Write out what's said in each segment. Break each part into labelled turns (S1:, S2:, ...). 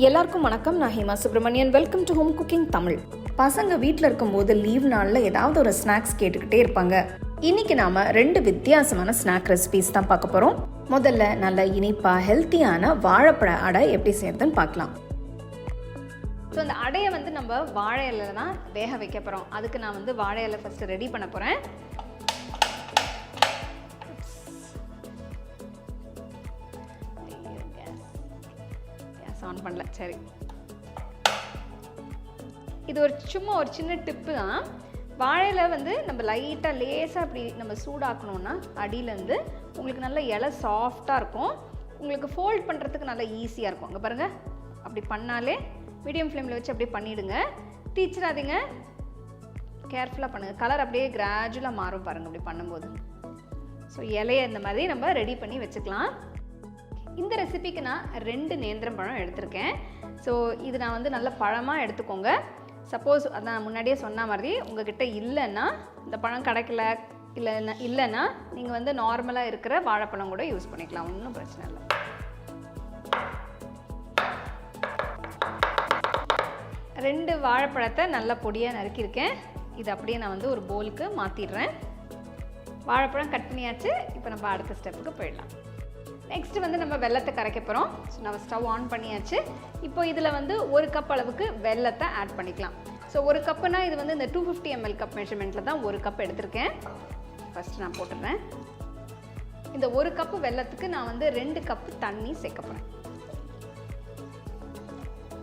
S1: எல்லாருக்கும் வணக்கம். நான் Hema Subramanian. Welcome to home cooking Tamil. பசங்க வீட்டில் இருக்கும்போது லீவ் நாளில் ஏதாவது ஒரு ஸ்நாக்ஸ் கேட்டுக்கிட்டே இருப்பாங்க. இன்னைக்கு நாம 2 வித்தியாசமான ஸ்நாக் ரெசிபிஸ் தான் பார்க்க போறோம். முதல்ல நல்ல இனிப்பா ஹெல்த்தியான வாழைப்பழ அடை எப்படி செய்யறதுன்னு பார்க்கலாம். ஸோ அந்த அடையை நம்ம வாழை இலையில தான் வேக வைக்க போகிறோம். அதுக்கு நான் வாழை இலை ஃபஸ்ட்டு ரெடி பண்ண போகிறேன். ஆன் பண்ணல. சரி, இது சும்மா ஒரு சின்ன டிப்பு தான். வாழையில நம்ம லைட்டாக லேசாக அப்படி நம்ம சூடாக்கணும்னா அடியிலேருந்து உங்களுக்கு நல்ல இலை சாஃப்டாக இருக்கும். உங்களுக்கு ஃபோல்ட் பண்ணுறதுக்கு நல்லா ஈஸியாக இருக்கும். அங்கே பாருங்கள், அப்படி பண்ணாலே மீடியம் ஃப்ளேமில் வச்சு அப்படியே பண்ணிவிடுங்க. தீச்சிடாதீங்க, கேர்ஃபுல்லாக பண்ணுங்கள். கலர் அப்படியே கிராஜுவலாக மாறும் பாருங்கள் அப்படி பண்ணும்போது. ஸோ இலையை இந்த மாதிரி நம்ம ரெடி பண்ணி வச்சுக்கலாம். இந்த ரெசிபிக்கு நான் 2 நேந்திரம் பழம் எடுத்திருக்கேன். ஸோ இது நான் நல்ல பழமாக எடுத்துக்கோங்க. சப்போஸ் அதான் முன்னாடியே சொன்ன மாதிரி உங்ககிட்ட இல்லைன்னா, இந்த பழம் கிடைக்கல இல்லைன்னா நீங்கள் நார்மலாக இருக்கிற வாழைப்பழம் கூட யூஸ் பண்ணிக்கலாம், ஒன்றும் பிரச்சனை இல்லை. ரெண்டு வாழைப்பழத்தை நல்ல பொடியாக நறுக்கியிருக்கேன். இது அப்படியே நான் ஒரு பவுலுக்கு மாற்றிடுறேன். வாழைப்பழம் கட் பண்ணியாச்சு. இப்போ நம்ம அடுத்த ஸ்டெப்புக்கு போயிடலாம். நெக்ஸ்ட்டு நம்ம வெல்லத்தை கரைக்க போகிறோம். ஸோ நம்ம ஸ்டவ் ஆன் பண்ணியாச்சு. இப்போ இதில் 1 கப் அளவுக்கு வெல்லத்தை ஆட் பண்ணிக்கலாம். ஸோ 1 கப்புனா இது இந்த 250 ml கப் மெஷர்மெண்ட்டில் தான் 1 கப் எடுத்திருக்கேன். ஃபஸ்ட்டு நான் போட்டுடுறேன். இந்த 1 கப்பு வெல்லத்துக்கு நான் 2 கப்பு தண்ணி சேர்க்க போகிறேன்.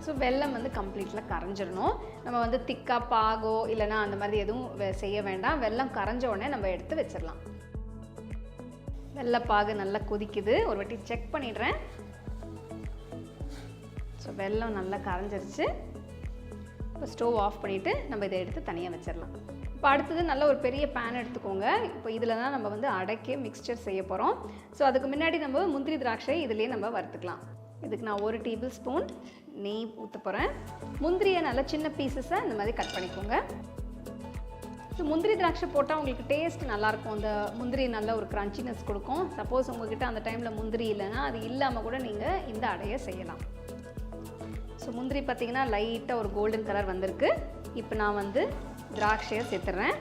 S1: ஸோ வெல்லம் கம்ப்ளீட்டில் கரைஞ்சிடணும். நம்ம திக்கா பாகோ இல்லைனா அந்த மாதிரி எதுவும் செய்ய வேண்டாம். வெல்லம் கரைஞ்ச உடனே நம்ம எடுத்து வச்சிடலாம். வெல்லப்பாகு நல்லா கொதிக்குது. ஒரு வாட்டி செக் பண்ணிடுறேன். ஸோ வெல்லம் நல்லா கரைஞ்சிருச்சு. இப்போ ஸ்டவ் ஆஃப் பண்ணிவிட்டு நம்ம இதை எடுத்து தனியாக வச்சிடலாம். இப்போ அடுத்தது நல்ல ஒரு பெரிய பேன் எடுத்துக்கோங்க. இப்போ இதில் தான் நம்ம அடைக்க மிக்ஸ்சர் செய்ய போகிறோம். ஸோ அதுக்கு முன்னாடி நம்ம முந்திரி திராட்சை இதிலே நம்ம வறுத்துக்கலாம். இதுக்கு நான் 1 டேபிள் ஸ்பூன் நெய் ஊற்ற போகிறேன். முந்திரியை நல்லா சின்ன பீசஸாக இந்த மாதிரி கட் பண்ணிக்கோங்க. ஸோ முந்திரி திராட்சை போட்டால் உங்களுக்கு டேஸ்ட் நல்லாயிருக்கும். அந்த முந்திரி நல்ல ஒரு க்ரன்ச்சினஸ் கொடுக்கும். சப்போஸ் உங்கள்கிட்ட அந்த டைமில் முந்திரி இல்லைன்னா அது இல்லாமல் கூட நீங்கள் இந்த அடையை செய்யலாம். ஸோ முந்திரி பார்த்திங்கன்னா லைட்டாக ஒரு கோல்டன் கலர் வந்திருக்கு. இப்போ நான் திராட்சையை சேர்த்துட்றேன்.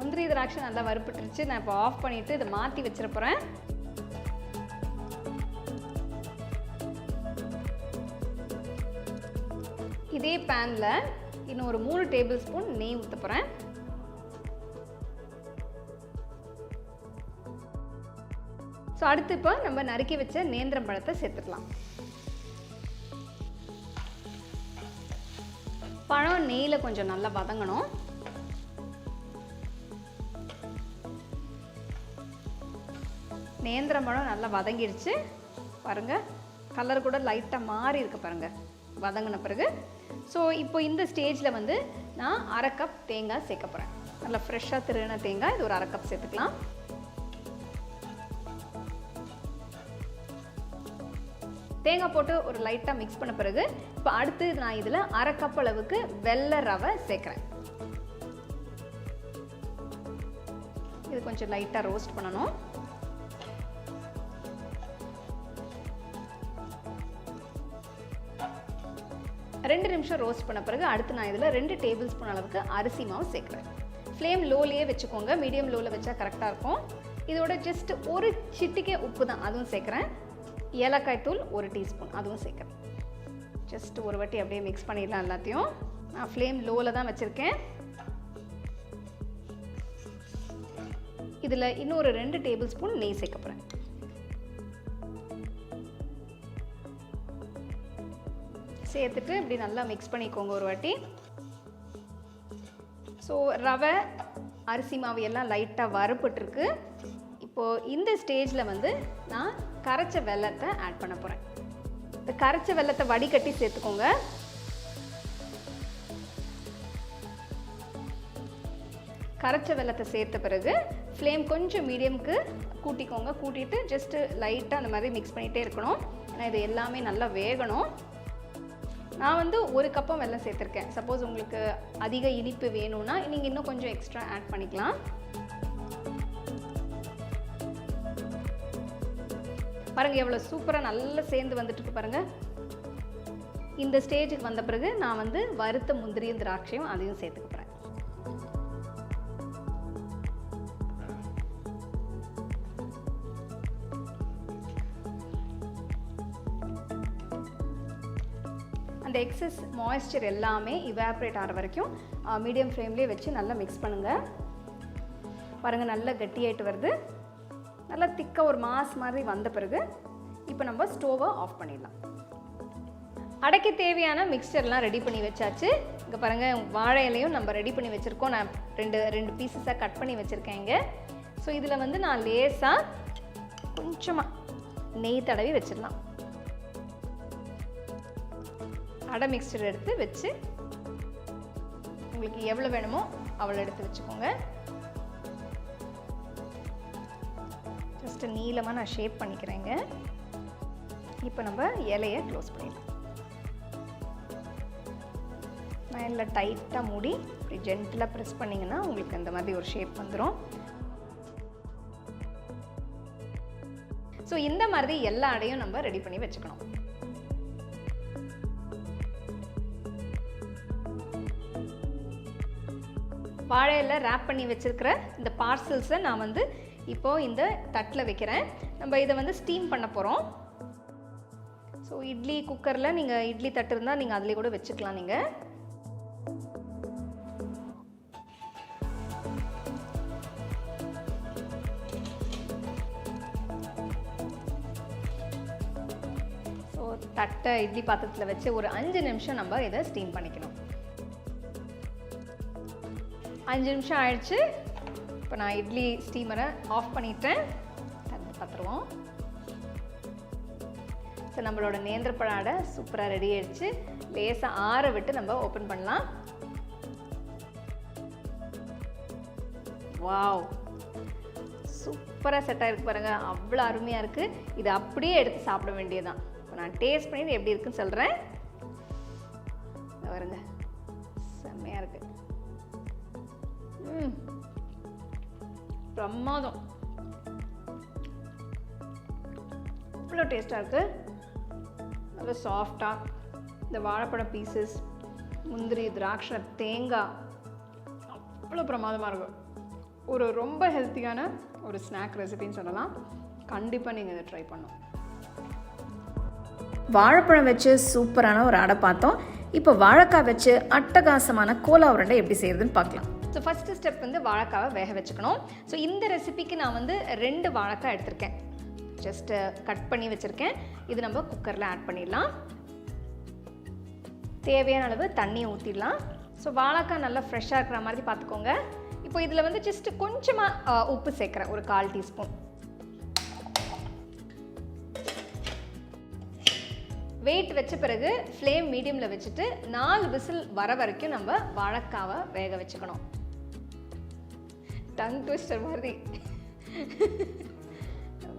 S1: முந்திரி திராட்சை நல்லா வறுப்பட்டுருச்சு. நான் இப்போ ஆஃப் பண்ணிவிட்டு இதை மாற்றி வச்சிட போகிறேன். இதே பேனில் இன்னும் ஒரு 3 டேபிள் ஸ்பூன் நெய் ஊற்ற போகிறேன். ஸோ அடுத்து இப்போ நம்ம நறுக்கி வச்ச நேந்திரம் பழத்தை சேர்த்துக்கலாம். பழம் நெய்யில் கொஞ்சம் நல்லா வதங்கணும். நேந்திரம் பழம் நல்லா வதங்கிடுச்சு பாருங்கள். கலர் கூட லைட்டாக மாறி இருக்கு பாருங்கள் வதங்கின பிறகு. ஸோ இப்போ இந்த ஸ்டேஜில் நான் 1/2 கப் தேங்காய் சேர்க்க போகிறேன். நல்லா ஃப்ரெஷ்ஷாக திருகின தேங்காய். இது ஒரு 1/2 கப் சேர்த்துக்கலாம். தேங்காய் போட்டு ஒரு லைட்டாக மிக்ஸ் பண்ண பிறகு இப்போ அடுத்து நான் இதில் 1/2 கப் அளவுக்கு வெள்ளை ரவை சேர்க்குறேன். இது கொஞ்சம் லைட்டாக ரோஸ்ட் பண்ணணும். ரெண்டு நிமிஷம் ரோஸ்ட் பண்ண பிறகு அடுத்து நான் இதில் 2 டேபிள் ஸ்பூன் அளவுக்கு அரிசி மாவு சேர்க்குறேன். ஃப்ளேம் லோலேயே வச்சுக்கோங்க. மீடியம் லோவில் வச்சா கரெக்டாக இருக்கும். இதோட ஜஸ்ட் ஒரு சிட்டிக்கே உப்பு தான், அதுவும் சேர்க்குறேன். ஏலக்காய் தூள் 1 டீஸ்பூன் அதுவும் சேர்க்குறேன். ஜஸ்ட் ஒரு வாட்டி அப்படியே மிக்ஸ் பண்ணிடலாம் எல்லாத்தையும். நான் ஃப்ளேம் லோவில் தான் வச்சுருக்கேன். இதில் இன்னொரு 2 டேபிள் ஸ்பூன் நெய் சேர்க்க போகிறேன். சேர்த்துட்டு இப்படி நல்லா மிக்ஸ் பண்ணிக்கோங்க ஒரு வாட்டி. ஸோ ரவை அரிசி மாவு எல்லாம் லைட்டாக வறுப்பட்டுருக்கு. இப்போது இந்த ஸ்டேஜில் நான் கரைச்ச வெல்லத்தை ஆட் பண்ண போகிறேன். இந்த கரைச்ச வெல்லத்தை வடிகட்டி சேர்த்துக்கோங்க. கரைச்ச வெல்லத்தை சேர்த்த பிறகு ஃப்ளேம் கொஞ்சம் மீடியமுக்கு கூட்டிக்கோங்க. கூட்டிட்டு ஜஸ்ட்டு லைட்டாக அந்த மாதிரி மிக்ஸ் பண்ணிகிட்டே இருக்கணும். ஏன்னா இது எல்லாமே நல்லா வேகணும். நான் 1 கப்பும் வெல்லம் சேர்த்துருக்கேன். சப்போஸ் உங்களுக்கு அதிக இனிப்பு வேணும்னா நீங்கள் இன்னும் கொஞ்சம் எக்ஸ்ட்ரா ஆட் பண்ணிக்கலாம். பாருங்கள் எவ்வளோ சூப்பராக நல்லா சேர்ந்து வந்துட்டுருக்கு பாருங்கள். இந்த ஸ்டேஜுக்கு வந்த பிறகு நான் வந்து வறுத்த முந்திரியும் திராட்சையும் அதையும் சேர்த்துக்க போகிறேன். அந்த எக்ஸஸ் மாய்ஸ்சர் எல்லாமே இவாப்ரேட் ஆகிற வரைக்கும் மீடியம் ஃப்ளேம்லேயே வச்சு நல்லா மிக்ஸ் பண்ணுங்கள். பாருங்கள் நல்லா கட்டியாயிட்டு வருது. நல்லா திக்காக ஒரு மாஸ் மாதிரி வந்த பிறகு இப்போ நம்ம ஸ்டோவை ஆஃப் பண்ணிடலாம். அடைக்க தேவையான மிக்சர்லாம் ரெடி பண்ணி வச்சாச்சு. இங்கே பாருங்கள் வாழை இலையும் நம்ம ரெடி பண்ணி வச்சுருக்கோம். நான் ரெண்டு பீசஸாக கட் பண்ணி வச்சுருக்கேன் இங்கே. ஸோ இதில் வந்து நான் லேசாக கொஞ்சமாக நெய் தடவி வச்சிடலாம். அடை மிக்சர் எடுத்து வச்சு உங்களுக்கு எவ்வளோ வேணுமோ அவ்வளோ எடுத்து வச்சுக்கோங்க. ஜஸ்ட்டு நீளமாக நான் ஷேப் பண்ணிக்கிறேங்க. இப்போ நம்ம இலையை க்ளோஸ் பண்ணிடலாம். நான் எல்லாம் டைட்டாக மூடி இப்படி ஜென்டிலாக ப்ரெஸ் பண்ணிங்கன்னா உங்களுக்கு அந்த மாதிரி ஒரு ஷேப் வந்துடும். ஸோ இந்த மாதிரி எல்லா அடையும் நம்ம ரெடி பண்ணி வச்சுக்கணும். வாழையில ரேப் பண்ணி வச்சுருக்கிற இந்த பார்சல்ஸை நான் வந்து இப்போது இந்த தட்டில் வைக்கிறேன். நம்ம இதை வந்து ஸ்டீம் பண்ண போகிறோம். ஸோ இட்லி குக்கரில் நீங்கள் இட்லி தட்டு இருந்தால் நீங்கள் அதிலே கூட வச்சுக்கலாம். நீங்கள் ஸோ தட்டை இட்லி பாத்திரத்தில் வச்சு ஒரு 5 நிமிஷம் நம்ம இதை ஸ்டீம் பண்ணிக்கணும். 5 நிமிஷம் ஆயிடுச்சு. இப்போ நான் இட்லி ஸ்டீமரை ஆஃப் பண்ணிட்டேன். தண்ணி பார்த்துருவோம். ஸோ நம்மளோட நேந்திரப்பழ அடை சூப்பராக ரெடி ஆயிடுச்சு. லேசாக ஆற விட்டு நம்ம ஓப்பன் பண்ணலாம். வாவ், சூப்பராக செட் ஆகிருக்கு பாருங்கள். அவ்வளோ அருமையாக இருக்குது. இது அப்படியே எடுத்து சாப்பிட வேண்டியதுதான். இப்போ நான் டேஸ்ட் பண்ணிட்டு எப்படி இருக்குன்னு சொல்கிறேன். பாருங்க, செம்மையாக இருக்குது. பிரமாதம், அவ்வளோ டேஸ்ட்டாக இருக்குது. நல்லா சாஃப்டாக இந்த வாழைப்பழம் பீசஸ், முந்திரி, திராட்சை, தேங்காய் அவ்வளோ பிரமாதமாக இருக்கும். ஒரு ரொம்ப ஹெல்த்தியான ஒரு ஸ்நாக் ரெசிபின்னு சொல்லலாம். கண்டிப்பாக நீங்கள் இதை ட்ரை பண்ணணும்.
S2: வாழைப்பழம் வச்சு சூப்பரான ஒரு அடை பார்த்தோம். இப்போ வாழைக்காய் வச்சு அட்டகாசமான கோலா உருண்டை எப்படி செய்யறதுன்னு பார்க்கலாம்.
S1: ஸோ ஃபஸ்ட்டு ஸ்டெப் வந்து வாழைக்காவை வேக வச்சுக்கணும். ஸோ இந்த ரெசிபிக்கு நான் வந்து 2 வாழைக்காய் எடுத்திருக்கேன். ஜஸ்ட்டு கட் பண்ணி வச்சுருக்கேன். இது நம்ம குக்கரில் ஆட் பண்ணிடலாம். தேவையான அளவு தண்ணியை ஊற்றிடலாம். ஸோ வாழைக்காய் நல்லா ஃப்ரெஷ்ஷாக இருக்கிற மாதிரி பார்த்துக்கோங்க. இப்போ இதில் வந்து ஜஸ்ட்டு கொஞ்சமாக உப்பு சேர்க்குறேன், ஒரு 1/4 டீஸ்பூன். வெயிட் வச்ச பிறகு ஃப்ளேம் மீடியமில் வச்சுட்டு 4 விசில் வர வரைக்கும் நம்ம வாழைக்காவை வேக வச்சுக்கணும். டங் ட்விஸ்டர் மாதிரி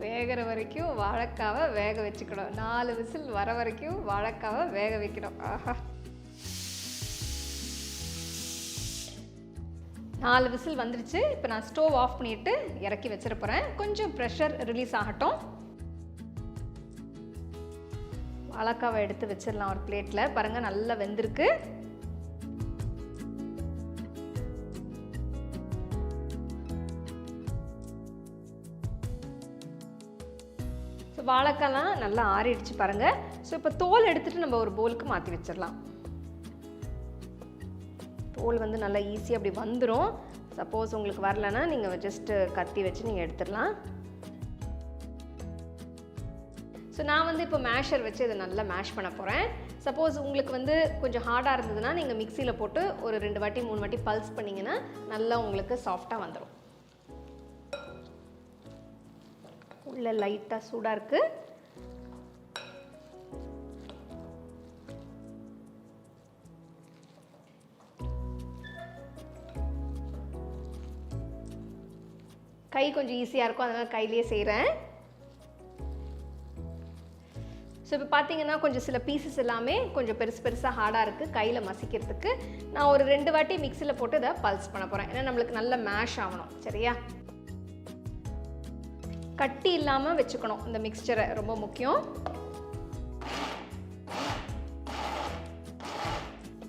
S1: வேகிற வரைக்கும் வாழைக்காவை வேக வச்சுக்கணும். 4 விசில் வர வரைக்கும் வாழைக்காவை வேக வைக்கணும். ஆஹா, 4 விசில் வந்துருச்சு. இப்போ நான் ஸ்டவ் ஆஃப் பண்ணிவிட்டு இறக்கி வச்சிட போகிறேன். கொஞ்சம் ப்ரெஷர் ரிலீஸ் ஆகட்டும். வாழைக்காவை எடுத்து வச்சிடலாம் ஒரு பிளேட்டில். பாருங்கள், நல்லா வெந்திருக்கு. ஸோ வாழைக்காய்லாம் நல்லா ஆறிடுச்சு பாருங்கள். ஸோ இப்போ தோல் எடுத்துகிட்டு நம்ம ஒரு பவுலுக்கு மாற்றி வச்சிடலாம். தோல் வந்து நல்லா ஈஸியாக அப்படி வந்துடும். சப்போஸ் உங்களுக்கு வரலன்னா நீங்கள் ஜஸ்ட்டு கத்தி வச்சு நீங்கள் எடுத்துடலாம். ஸோ நான் வந்து இப்போ மேஷர் வச்சு இதை நல்லா மேஷ் பண்ண போகிறேன். சப்போஸ் உங்களுக்கு வந்து கொஞ்சம் ஹார்டாக இருந்ததுன்னா நீங்கள் மிக்சியில் போட்டு ஒரு 2 வாட்டி 3 வாட்டி பல்ஸ் பண்ணிங்கன்னா நல்லா உங்களுக்கு சாஃப்டாக வந்துடும். உள்ளே லைட்டாக சூடாக இருக்குது. கை கொஞ்சம் ஈஸியாக இருக்கும், அதனால் கையிலேயே செய்கிறேன். ஸோ இப்போ பார்த்தீங்கன்னா கொஞ்சம் சில பீசஸ் எல்லாமே கொஞ்சம் பெருசாக ஹார்டாக இருக்குது. கையில் மசிக்கிறதுக்கு நான் ஒரு 2 வாட்டி மிக்சியில் போட்டு இதை பல்ஸ் பண்ண போகிறேன். ஏன்னா நம்மளுக்கு நல்லா மேஷ் ஆகணும். சரியா, கட்டி இல்லாமல் வச்சுக்கணும் இந்த மிக்ஸ்சரை, ரொம்ப முக்கியம்.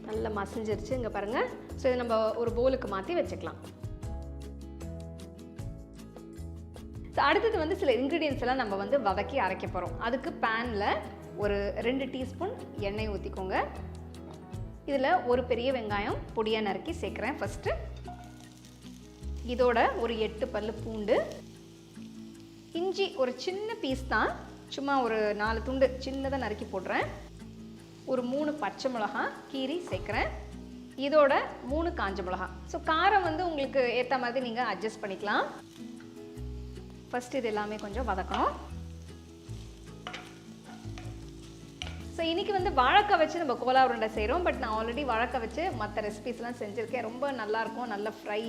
S1: நல்லா மசிஞ்சிருச்சு இங்கே பாருங்கள். ஸோ இதை நம்ம ஒரு பவுலுக்கு மாற்றி வச்சுக்கலாம். ஸோ அடுத்தது வந்து சில இன்க்ரீடியன்ஸ் எல்லாம் நம்ம வந்து வதக்கி அரைக்க போகிறோம். அதுக்கு பேனில் ஒரு 2 டீஸ்பூன் எண்ணெய் ஊற்றிக்கோங்க. இதில் ஒரு பெரிய வெங்காயம் பொடியாக நறுக்கி சேர்க்குறேன் ஃபஸ்ட்டு. இதோட ஒரு 8 பல்லு பூண்டு, இஞ்சி ஒரு சின்ன பீஸ் தான், சும்மா ஒரு 4 துண்டு சின்னதாக நறுக்கி போடுறேன். ஒரு 3 பச்சை மிளகா கீரி சேர்க்குறேன். இதோட 3 காஞ்ச மிளகா. ஸோ காரம் வந்து உங்களுக்கு ஏற்ற மாதிரி நீங்கள் அட்ஜஸ்ட் பண்ணிக்கலாம். ஃபஸ்ட்டு இது எல்லாமே கொஞ்சம் வதக்கணும். ஸோ இன்றைக்கி வந்து வாழைக்காய் வச்சு நம்ம கோலா உருண்டை செய்கிறோம். பட் நான் ஆல்ரெடி வாழைக்காய் வச்சு மற்ற ரெசிபீஸ்லாம் செஞ்சுருக்கேன். ரொம்ப நல்லாயிருக்கும். நல்ல ஃப்ரை,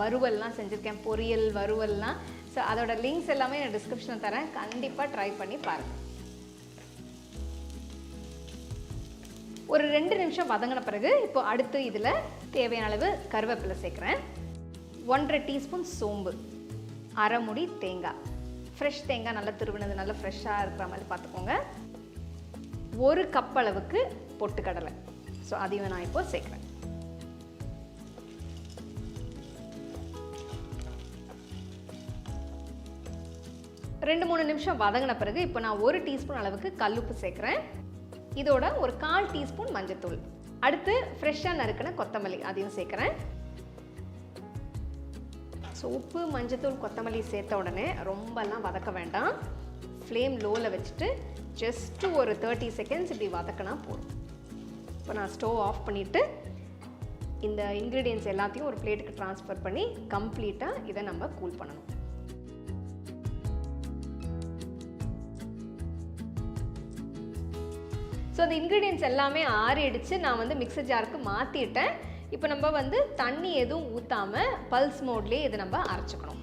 S1: வறுவல்லாம் செஞ்சுருக்கேன், பொரியல், வறுவல்லாம். ஸோ அதோட லிங்க்ஸ் எல்லாமே நான் டிஸ்கிரிப்ஷனில் தரேன், கண்டிப்பாக ட்ரை பண்ணி பாருங்கள். ஒரு 2 நிமிஷம் வதங்கின பிறகு இப்போ அடுத்து இதில் தேவையான அளவு கருவேப்பிலை சேர்க்குறேன். 1.5 டீஸ்பூன் சோம்பு, அரை முடி தேங்காய், ஃப்ரெஷ் தேங்காய் நல்லா திருவினது, நல்லா ஃப்ரெஷ்ஷாக இருக்கிற மாதிரி பார்த்துக்கோங்க. 1 கப் அளவுக்கு பொட்டுக்கடலை. ஸோ அதையும் நான் இப்போ சேர்க்குறேன். ரெண்டு 3 நிமிஷம் வதங்கின பிறகு இப்போ நான் 1 டீஸ்பூன் அளவுக்கு கல்லுப்பு சேர்க்குறேன். இதோட ஒரு 1/4 டீஸ்பூன் மஞ்சத்தூள், அடுத்து ஃப்ரெஷ்ஷாக நறுக்கின கொத்தமல்லி அதையும் சேர்க்குறேன். ஸோ உப்பு, மஞ்சத்தூள், கொத்தமல்லி சேர்த்த உடனே ரொம்பலாம் வதக்க வேண்டாம். ஃப்ளேம் லோவில் வச்சுட்டு ஜஸ்ட்டு ஒரு 30 செகண்ட்ஸ் இப்படி வதக்கினா போதும். இப்போ நான் ஸ்டவ் ஆஃப் பண்ணிவிட்டு இந்த இன்க்ரீடியன்ஸ் எல்லாத்தையும் ஒரு பிளேட்டுக்கு ட்ரான்ஸ்ஃபர் பண்ணி கம்ப்ளீட்டாக இதை நம்ம கூல் பண்ணணும். ஸோ அந்த இன்க்ரீடியன்ஸ் எல்லாமே ஆறிடுச்சு. நான் வந்து மிக்சர் ஜாருக்கு மாற்றிட்டேன். இப்போ நம்ம வந்து தண்ணி எதுவும் ஊற்றாமல் பல்ஸ் மோட்லேயே இதை நம்ம அரைச்சிக்கணும்.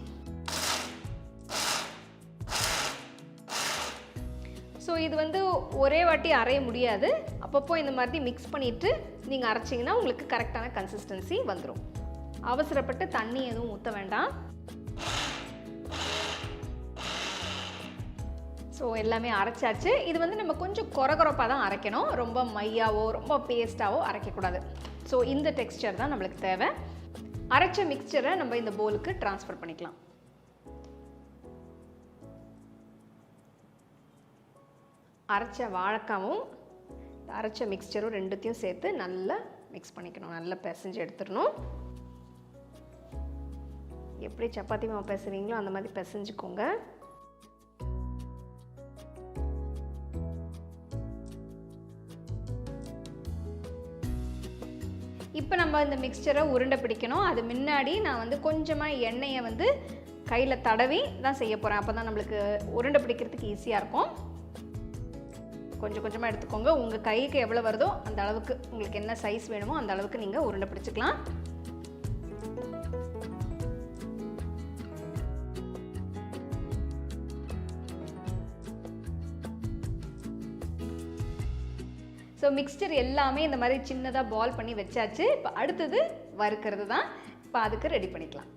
S1: ஸோ இது வந்து ஒரே வாட்டி அரைய முடியாது. அப்பப்போ இந்த மாதிரி மிக்ஸ் பண்ணிவிட்டு நீங்கள் அரைச்சிங்கன்னா உங்களுக்கு கரெக்டான கன்சிஸ்டன்சி வந்துடும். அவசரப்பட்டு தண்ணி எதுவும் ஊற்ற வேண்டாம். ஸோ எல்லாமே அரைச்சாச்சு. இது வந்து நம்ம கொஞ்சம் கொரகொரப்பாக தான் அரைக்கணும். ரொம்ப மையாவோ ரொம்ப பேஸ்ட்டாவோ அரைக்கக்கூடாது. ஸோ இந்த டெக்ஸ்சர் தான் நம்மளுக்கு தேவை. அரைச்ச மிக்சரை நம்ம இந்த பவுலுக்கு ட்ரான்ஸ்ஃபர் பண்ணிக்கலாம். அரைச்ச வாழைக்காவும் அரைச்ச மிக்சரும் ரெண்டுத்தையும் சேர்த்து நல்லா மிக்ஸ் பண்ணிக்கணும். நல்லா பிசைஞ்சு எடுத்துடணும். எப்படி சப்பாத்தி மாவு பிசைறீங்களோ அந்த மாதிரி பிசைஞ்சுக்கோங்க. இப்போ நம்ம இந்த மிக்சரை உருண்டை பிடிக்கணும். அது முன்னாடி நான் வந்து கொஞ்சமாக எண்ணெயை வந்து கையில் தடவி தான் செய்ய போகிறேன். அப்போ தான் நம்மளுக்கு உருண்டை பிடிக்கிறதுக்கு ஈஸியாக இருக்கும். கொஞ்சம் கொஞ்சமாக எடுத்துக்கோங்க. உங்கள் கைக்கு எவ்வளோ வருதோ அந்த அளவுக்கு, உங்களுக்கு என்ன சைஸ் வேணுமோ அந்த அளவுக்கு நீங்கள் உருண்டை பிடிச்சிக்கலாம். ஸோ மிக்ஸ்சர் எல்லாமே இந்த மாதிரி சின்னதாக பால் பண்ணி வச்சாச்சு. இப்போ அடுத்தது வறுக்கிறது தான். இப்போ அதுக்கு ரெடி பண்ணிக்கலாம்.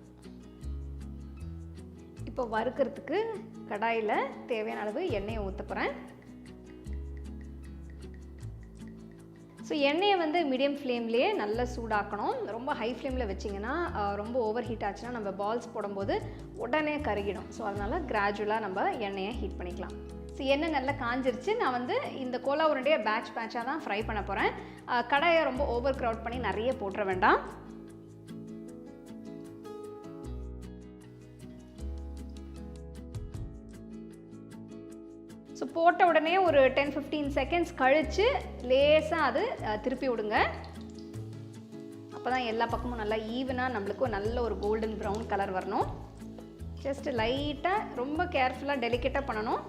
S1: இப்போ வறுக்கிறதுக்கு கடாயில் தேவையான அளவு எண்ணெயை ஊற்ற போகிறேன். ஸோ எண்ணெயை வந்து மீடியம் ஃப்ளேம்லேயே நல்லா சூடாக்கணும். ரொம்ப ஹை ஃப்ளேமில் வச்சிங்கன்னா ரொம்ப ஓவர் ஹீட் ஆச்சுன்னா நம்ம பால்ஸ் போடும்போது உடனே கருகிடும். ஸோ அதனால் கிராஜுவலாக நம்ம எண்ணெயை ஹீட் பண்ணிக்கலாம். ஸோ எண்ணெய் நல்லா காஞ்சிருச்சு. நான் வந்து இந்த கோலா உருண்டையை பேட்சாக தான் ஃப்ரை பண்ண போகிறேன். கடாயை ரொம்ப ஓவர் க்ரௌட் பண்ணி நிறைய போட்டுற வேண்டாம். ஸோ போட்ட உடனே ஒரு 10-15 செகண்ட்ஸ் கழித்து லேசாக அது திருப்பி விடுங்க. அப்போ தான் எல்லா பக்கமும் நல்லா ஈவனாக நம்மளுக்கு நல்ல ஒரு கோல்டன் ப்ரௌன் கலர் வரணும். ஜஸ்ட் லைட்டாக ரொம்ப கேர்ஃபுல்லாக டெலிகேட்டாக பண்ணணும்.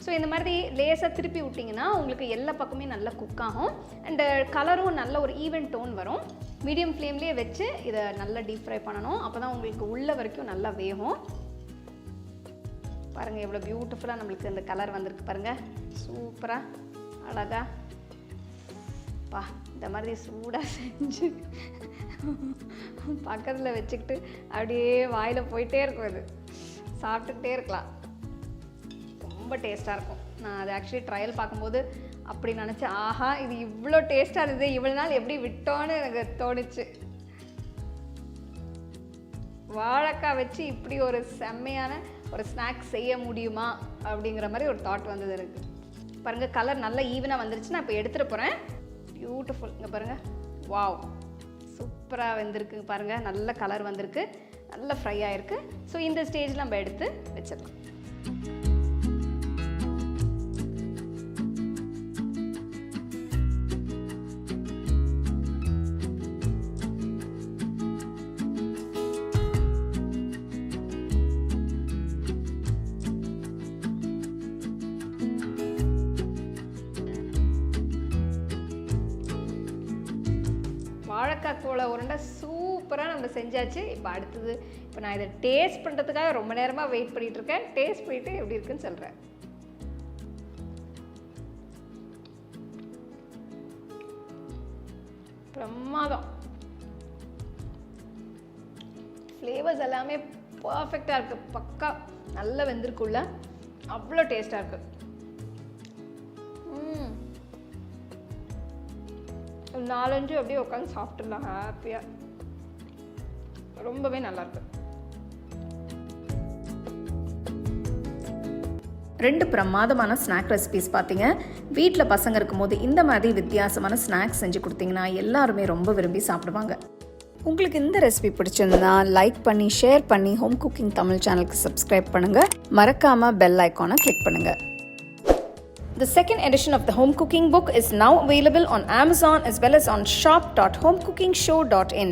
S1: ஸோ இந்த மாதிரி லேசாக திருப்பி விட்டிங்கன்னா உங்களுக்கு எல்லா பக்கமே நல்லா குக் ஆகும். அண்டு கலரும் நல்ல ஒரு ஈவன் டோன் வரும். மீடியம் ஃப்ளேம்லேயே வச்சு இதை நல்லா டீப் ஃப்ரை பண்ணணும். அப்போ தான் உங்களுக்கு உள்ள வரைக்கும் நல்லா வேகும். பாருங்கள் எவ்வளோ பியூட்டிஃபுல்லாக நம்மளுக்கு இந்த கலர் வந்திருக்கு பாருங்கள். சூப்பராக அழகாக பா இந்த மாதிரி சூடாக செஞ்சு பக்கத்தில் வச்சுக்கிட்டு அப்படியே வாயில் போயிட்டே இருக்கும். இது சாப்பிட்டுக்கிட்டே இருக்கலாம். ரொம்ப டேஸ்ட்டாக இருக்கும். நான் அது ஆக்சுவலி ட்ரையல் பார்க்கும்போது அப்படி நினச்சேன், ஆஹா இது இவ்வளோ டேஸ்ட்டாக இருந்தது, இவ்வளோ நாள் எப்படி விட்டோன்னு எனக்கு தோணுச்சு. வாழைக்காய் வச்சு இப்படி ஒரு செம்மையான ஒரு ஸ்நாக்ஸ் செய்ய முடியுமா அப்படிங்கிற மாதிரி ஒரு தாட் வந்தது எனக்கு. பாருங்கள் கலர் நல்லா ஈவனாக வந்துருச்சு. நான் இப்போ எடுத்துகிட்டு போகிறேன். பியூட்டிஃபுல். இங்கே பாருங்கள், வாவ் சூப்பராக வெந்திருக்கு பாருங்கள். நல்ல கலர் வந்திருக்கு, நல்ல ஃப்ரை ஆகிருக்கு. ஸோ இந்த ஸ்டேஜில் நம்ம எடுத்து வச்சிடலாம். வாழைக்காய் கோலா உருண்டை சூப்பராக நம்ம செஞ்சாச்சு. இப்போ அடுத்தது இப்போ நான் இதை டேஸ்ட் பண்ணுறதுக்காக ரொம்ப நேரமாக வெயிட் பண்ணிகிட்டு இருக்கேன். டேஸ்ட் பண்ணிவிட்டு எப்படி இருக்குன்னு சொல்கிறேன். பிரமாதம். ஃப்ளேவர்ஸ் எல்லாமே பர்ஃபெக்டாக இருக்குது. பக்கா நல்லா வெந்திருக்குள்ள, அவ்வளோ டேஸ்ட்டாக இருக்குது. 4-5 அப்படியே உட்காந்து சாப்பிட்டுலாம் ஹாப்பியாக. ரொம்பவே நல்லாயிருக்கு.
S2: 2 பிரமாதமான ஸ்நாக் ரெசிபிஸ் பார்த்தீங்க. வீட்டில் பசங்க இருக்கும்போது இந்த மாதிரி வித்தியாசமான ஸ்நாக்ஸ் செஞ்சு கொடுத்தீங்கன்னா எல்லாருமே ரொம்ப விரும்பி சாப்பிடுவாங்க. உங்களுக்கு இந்த ரெசிபி பிடிச்சிருந்தா லைக் பண்ணி ஷேர் பண்ணி ஹோம் குக்கிங் தமிழ் சேனலுக்கு சப்ஸ்கிரைப் பண்ணுங்கள். மறக்காமல் பெல் ஐக்கானை கிளிக் பண்ணுங்கள். The second edition of the Home Cooking book is now available on Amazon as well as on shop.homecookingshow.in.